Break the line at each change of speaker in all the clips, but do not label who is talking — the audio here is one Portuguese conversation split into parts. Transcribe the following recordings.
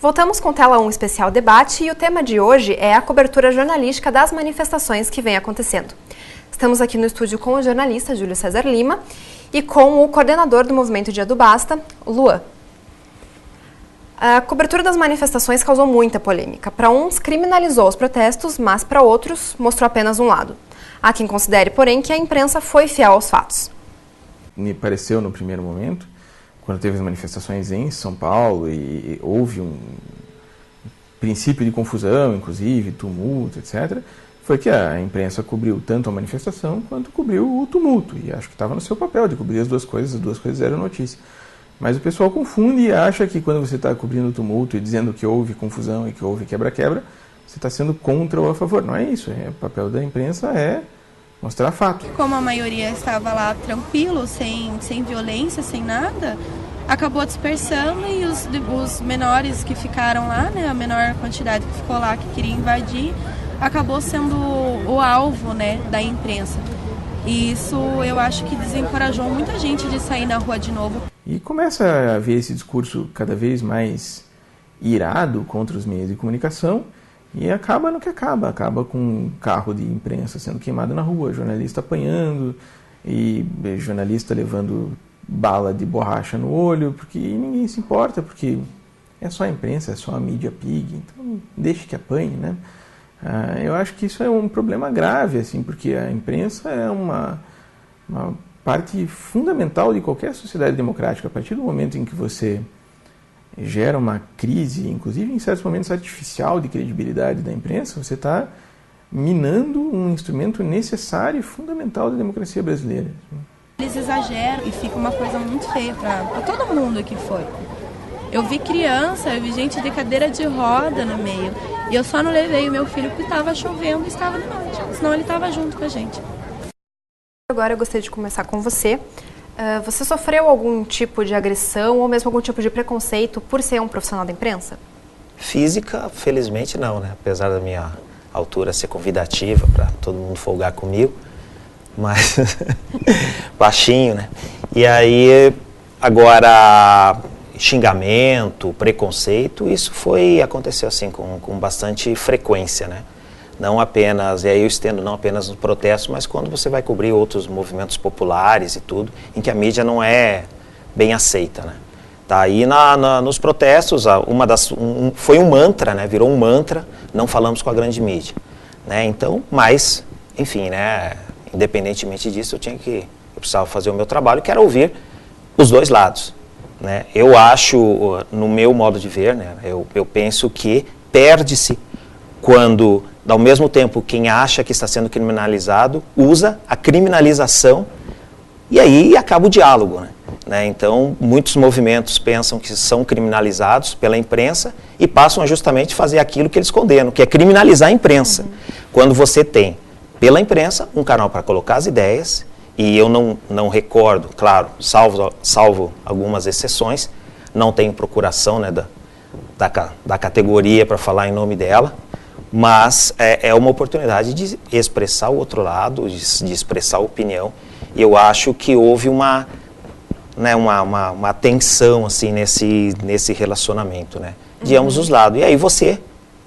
Voltamos com Tela 1 Especial Debate e o tema de hoje é a cobertura jornalística das manifestações que vem acontecendo. Estamos aqui no estúdio com o jornalista Júlio César Lima e com o coordenador do Movimento Dia do Basta, o Luan. A cobertura das manifestações causou muita polêmica. Para uns, criminalizou os protestos, mas para outros, mostrou apenas um lado. Há quem considere, porém, que a imprensa foi fiel aos fatos.
Me pareceu, no primeiro momento, quando teve as manifestações em São Paulo e houve um princípio de confusão, inclusive, tumulto, etc., foi que a imprensa cobriu tanto a manifestação quanto cobriu o tumulto. E acho que estava no seu papel de cobrir as duas coisas eram notícia. Mas o pessoal confunde e acha que quando você está cobrindo o tumulto e dizendo que houve confusão e que houve quebra-quebra, você está sendo contra ou a favor. Não é isso. O papel da imprensa é mostrar fato.
Como a maioria estava lá tranquilo, sem violência, sem nada, acabou dispersando e os menores que ficaram lá, né, a menor quantidade que ficou lá, que queria invadir, acabou sendo o alvo, né, da imprensa. E isso eu acho que desencorajou muita gente de sair na rua de novo.
E começa a haver esse discurso cada vez mais irado contra os meios de comunicação e acaba no que acaba com um carro de imprensa sendo queimado na rua, jornalista apanhando e jornalista levando bala de borracha no olho, porque ninguém se importa, porque é só a imprensa, é só a mídia pig, então deixe que apanhe, né? Eu acho que isso é um problema grave, assim, porque a imprensa é uma parte fundamental de qualquer sociedade democrática. A partir do momento em que você gera uma crise, inclusive em certos momentos artificial de credibilidade da imprensa, você está minando um instrumento necessário e fundamental da democracia brasileira.
Eles exageram e fica uma coisa muito feia para todo mundo que foi. Eu vi criança, eu vi gente de cadeira de roda no meio. E eu só não levei o meu filho porque estava chovendo e estava de noite. Senão ele estava junto com a gente.
Agora eu gostaria de começar com você. Você sofreu algum tipo de agressão ou mesmo algum tipo de preconceito por ser um profissional da imprensa?
Física, felizmente não, né? Apesar da minha altura ser convidativa para todo mundo folgar comigo. Mas baixinho, né? E aí, agora, xingamento, preconceito, isso aconteceu assim com bastante frequência, né? Não apenas, e aí eu estendo não apenas nos protestos, mas quando você vai cobrir outros movimentos populares e tudo, em que a mídia não é bem aceita, né? Tá aí nos protestos, foi um mantra, né? Virou um mantra, não falamos com a grande mídia, né? Então, mas, enfim, né? Independentemente disso, eu precisava fazer o meu trabalho, que era ouvir os dois lados, né? Eu acho, no meu modo de ver, né? Eu penso que perde-se quando, ao mesmo tempo, quem acha que está sendo criminalizado usa a criminalização e aí acaba o diálogo, né? Então, muitos movimentos pensam que são criminalizados pela imprensa e passam a justamente fazer aquilo que eles condenam, que é criminalizar a imprensa. Quando você tem, pela imprensa, um canal para colocar as ideias, e eu não recordo, claro, salvo algumas exceções, não tenho procuração, né, da categoria para falar em nome dela, mas é uma oportunidade de expressar o outro lado, de expressar a opinião, e eu acho que houve uma tensão assim, nesse relacionamento, né, de ambos os lados. E aí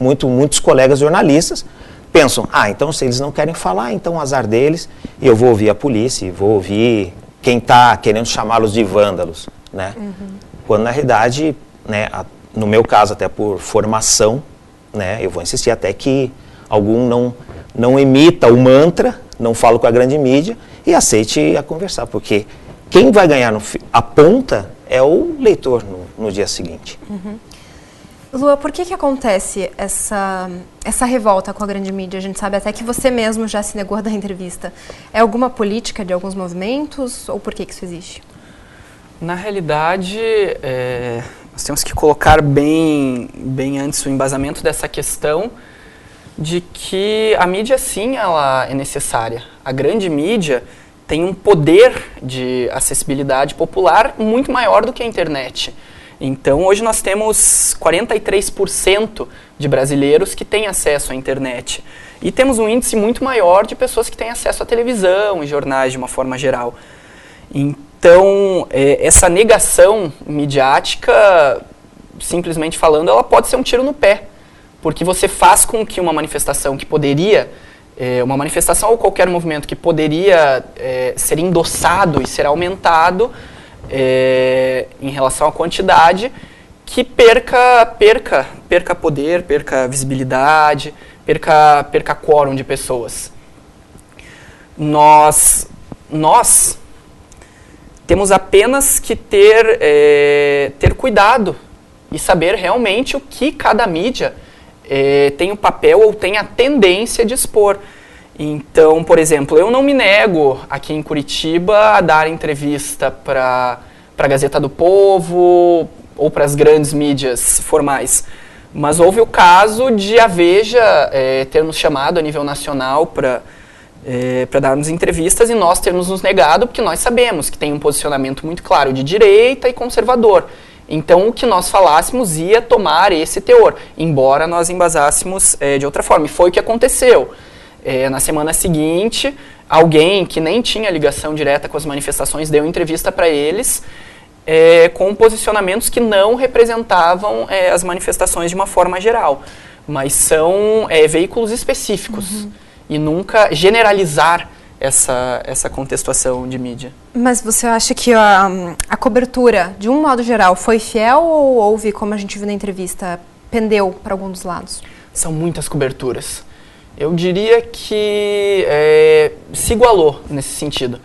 muitos colegas jornalistas pensam, então se eles não querem falar, então azar deles, e eu vou ouvir a polícia, e vou ouvir quem está querendo chamá-los de vândalos, né? Quando na realidade, né, no meu caso até por formação, né, eu vou insistir até que algum não emita o mantra, não fala com a grande mídia e aceite a conversar, porque quem vai ganhar a ponta é o leitor no dia seguinte.
Lua, por que acontece essa revolta com a grande mídia? A gente sabe até que você mesmo já se negou a dar entrevista. É alguma política de alguns movimentos ou por que isso existe?
Na realidade, nós temos que colocar bem antes o embasamento dessa questão de que a mídia, sim, ela é necessária. A grande mídia tem um poder de acessibilidade popular muito maior do que a internet. Então, hoje nós temos 43% de brasileiros que têm acesso à internet. E temos um índice muito maior de pessoas que têm acesso à televisão e jornais de uma forma geral. Então, essa negação midiática simplesmente falando, ela pode ser um tiro no pé. Porque você faz com que uma manifestação que poderia, uma manifestação ou qualquer movimento que poderia ser endossado e ser aumentado em relação à quantidade, que perca poder, perca visibilidade, perca quórum de pessoas. Nós temos apenas que ter cuidado e saber realmente o que cada mídia tem o papel ou tem a tendência de expor. Então, por exemplo, eu não me nego aqui em Curitiba a dar entrevista para a Gazeta do Povo ou para as grandes mídias formais. Mas houve o caso de a Veja ter nos chamado a nível nacional para darmos entrevistas e nós termos nos negado, porque nós sabemos que tem um posicionamento muito claro de direita e conservador. Então, o que nós falássemos ia tomar esse teor, embora nós embasássemos de outra forma. E foi o que aconteceu. Na semana seguinte, alguém que nem tinha ligação direta com as manifestações deu entrevista para eles com posicionamentos que não representavam as manifestações de uma forma geral, mas são veículos específicos, e nunca generalizar essa contextuação de mídia.
Mas você acha que a cobertura, de um modo geral, foi fiel ou houve, como a gente viu na entrevista, pendeu para algum dos lados?
São muitas coberturas. Eu diria que se igualou nesse sentido.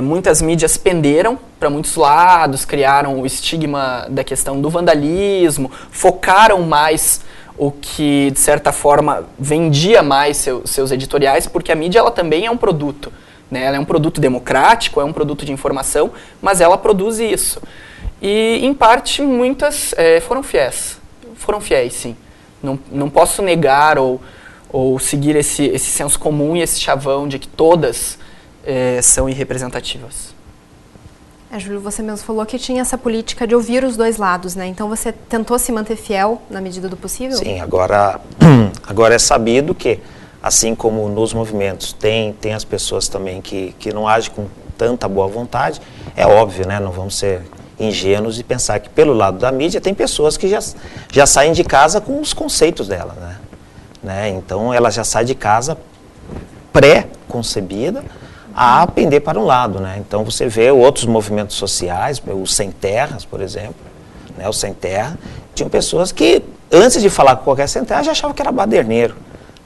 Muitas mídias penderam para muitos lados, criaram o estigma da questão do vandalismo, focaram mais o que, de certa forma, vendia mais seus editoriais, porque a mídia ela também é um produto, né? Ela é um produto democrático, é um produto de informação, mas ela produz isso. E, em parte, muitas foram fiéis, sim. Não posso negar ou seguir esse senso comum e esse chavão de que todas são irrepresentativas.
Júlio, você mesmo falou que tinha essa política de ouvir os dois lados, né? Então você tentou se manter fiel na medida do possível?
Sim, agora é sabido que, assim como nos movimentos tem as pessoas também que não agem com tanta boa vontade, é óbvio, né? Não vamos ser ingênuos e pensar que pelo lado da mídia tem pessoas que já saem de casa com os conceitos dela, né? Então ela já sai de casa pré-concebida a pender para um lado, né? Então você vê outros movimentos sociais, o Sem Terras, por exemplo, né? O Sem Terra, tinham pessoas que antes de falar com qualquer sem terra já achavam que era baderneiro,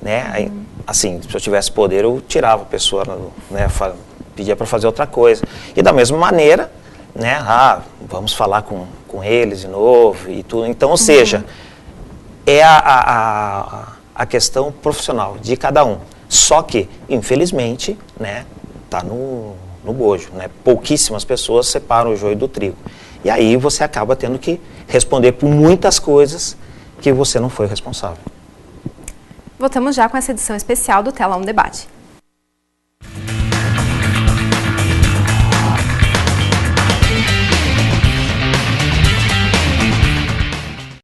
né? Aí, assim, se eu tivesse poder eu tirava a pessoa, né? Pedia para fazer outra coisa. E da mesma maneira, né? Vamos falar com eles de novo e tudo. Então, ou seja, é a questão profissional de cada um. Só que, infelizmente, né? Tá no bojo, né? Pouquíssimas pessoas separam o joio do trigo. E aí você acaba tendo que responder por muitas coisas que você não foi responsável.
Voltamos já com essa edição especial do Tela 1 Debate.